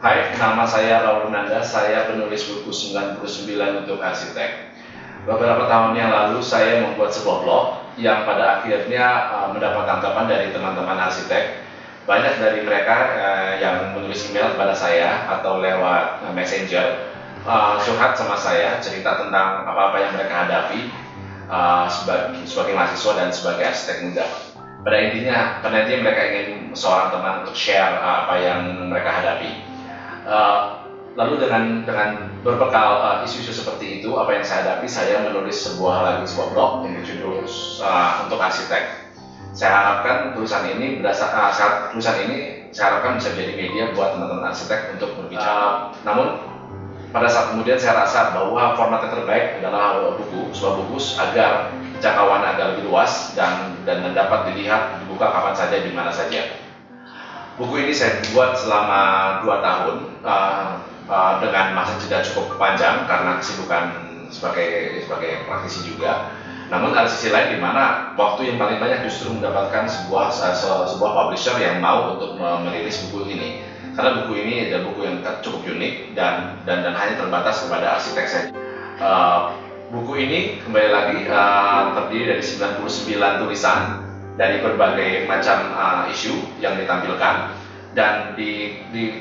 Hai, nama saya Raul Nanda, saya penulis buku 99 untuk arsitek. Beberapa tahun yang lalu saya membuat sebuah blog yang pada akhirnya mendapat tanggapan dari teman-teman arsitek. Banyak dari mereka yang menulis email kepada saya atau lewat messenger, curhat sama saya, cerita tentang apa-apa yang mereka hadapi sebagai mahasiswa dan sebagai arsitek muda. Pada intinya mereka ingin seorang teman untuk share apa yang mereka hadapi. Lalu dengan berbekal isu-isu seperti itu, apa yang saya hadapi, saya menulis sebuah blog yang berjudul untuk arsitek. Saya harapkan tulisan ini saya harapkan bisa menjadi media buat teman-teman arsitek untuk berbicara. Namun pada saat kemudian saya rasa bahwa format yang terbaik adalah sebuah buku agar jangkauan agak lebih luas dan dapat dilihat, dibuka kapan saja, di mana saja. Buku ini saya buat selama 2 tahun dengan masa jeda cukup panjang karena kesibukan sebagai praktisi juga. Namun ada sisi lain di mana waktu yang paling banyak justru mendapatkan sebuah publisher yang mau untuk merilis buku ini. Karena buku ini adalah buku yang cukup unik dan hanya terbatas kepada arsitek saja. Buku ini kembali lagi terdiri dari 99 tulisan dari berbagai macam isu yang ditampilkan dan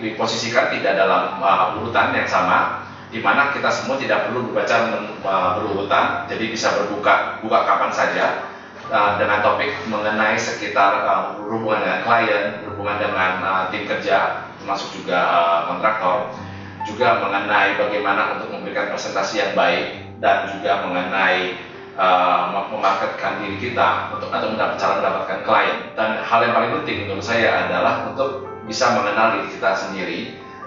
diposisikan tidak dalam urutan yang sama, di mana kita semua tidak perlu membaca berurutan, jadi bisa buka kapan saja dengan topik mengenai sekitar berhubungan dengan klien, berhubungan dengan tim kerja, termasuk juga kontraktor, juga mengenai bagaimana untuk memberikan presentasi yang baik dan juga mengenai memarketkan diri kita cara mendapatkan klien. Dan hal yang paling penting menurut saya adalah untuk bisa mengenal diri kita sendiri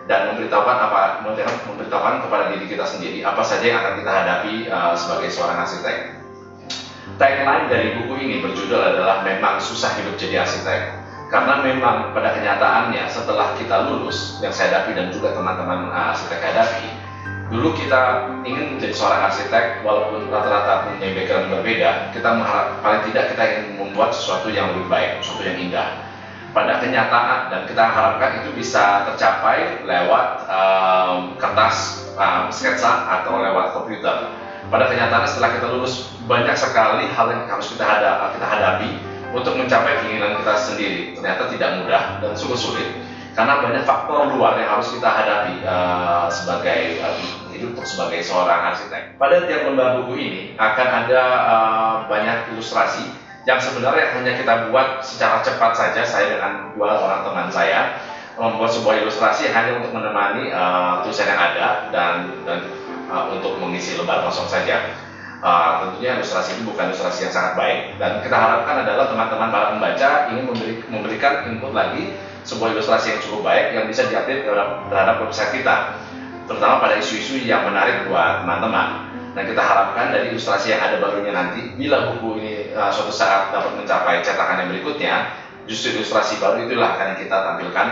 dan memberitahukan kepada diri kita sendiri apa saja yang akan kita hadapi sebagai seorang arsitek. Tagline dari buku ini berjudul adalah "Memang susah hidup jadi arsitek", karena memang pada kenyataannya setelah kita lulus, yang saya hadapi dan juga teman-teman arsitek hadapi, dulu kita ingin menjadi seorang arsitek, walaupun rata-rata punya background berbeda, paling tidak kita ingin membuat sesuatu yang lebih baik, sesuatu yang indah. Pada kenyataan, dan kita harapkan itu bisa tercapai lewat kertas sketsa atau lewat komputer. Pada kenyataan setelah kita lulus, banyak sekali hal yang harus kita hadapi untuk mencapai keinginan kita sendiri. Ternyata tidak mudah dan sungguh sulit, karena banyak faktor luar yang harus kita hadapi sebagai seorang arsitek. Pada tiap lembar buku ini akan ada banyak ilustrasi yang sebenarnya hanya kita buat secara cepat saja. Saya dengan 2 orang teman saya membuat sebuah ilustrasi hanya untuk menemani tulisan yang ada dan untuk mengisi lembar kosong saja. Tentunya ilustrasi ini bukan ilustrasi yang sangat baik, dan kita harapkan adalah teman-teman para pembaca ingin memberikan input lagi sebuah ilustrasi yang cukup baik yang bisa diupdate terhadap website kita, terutama pada isu-isu yang menarik buat teman-teman. Dan kita harapkan dari ilustrasi yang ada barunya nanti, bila buku ini suatu saat dapat mencapai cetakan yang berikutnya, justru ilustrasi baru itulah akan kita tampilkan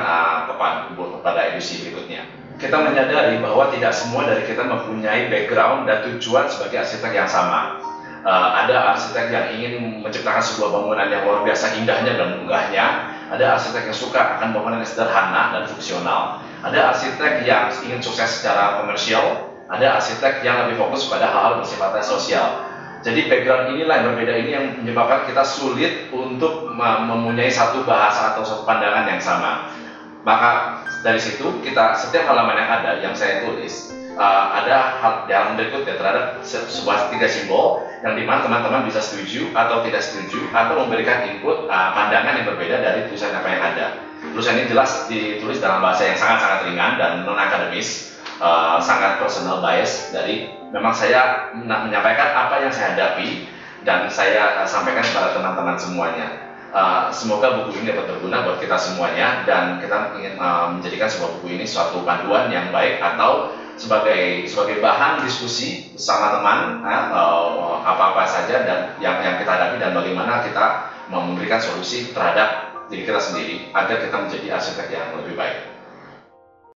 kepada edisi berikutnya. Kita menyadari bahwa tidak semua dari kita mempunyai background dan tujuan sebagai arsitek yang sama. Ada arsitek yang ingin menciptakan sebuah bangunan yang luar biasa indahnya dan megahnya. Ada arsitek yang suka akan bangunan yang sederhana dan fungsional. Ada arsitek yang ingin sukses secara komersial. Ada arsitek yang lebih fokus pada hal-hal bersifat sosial. Jadi background inilah yang berbeda ini yang menyebabkan kita sulit untuk mempunyai satu bahasa atau satu pandangan yang sama. Maka dari situ setiap halaman yang ada yang saya tulis ada di halaman berikutnya terhadap sebuah 3 simbol yang dimana teman-teman bisa setuju atau tidak setuju atau memberikan input pandangan yang berbeda dari tulisan apa yang ada. Tulisan ini jelas ditulis dalam bahasa yang sangat-sangat ringan dan non-akademis, sangat personal bias. Memang saya menyampaikan apa yang saya hadapi dan saya sampaikan kepada teman-teman semuanya. Semoga buku ini dapat berguna buat kita semuanya, dan kita ingin menjadikan sebuah buku ini suatu panduan yang baik atau sebagai bahan diskusi bersama teman apa-apa saja dan yang kita hadapi dan bagaimana kita memberikan solusi terhadap diri kita sendiri agar kita menjadi arsitek yang lebih baik.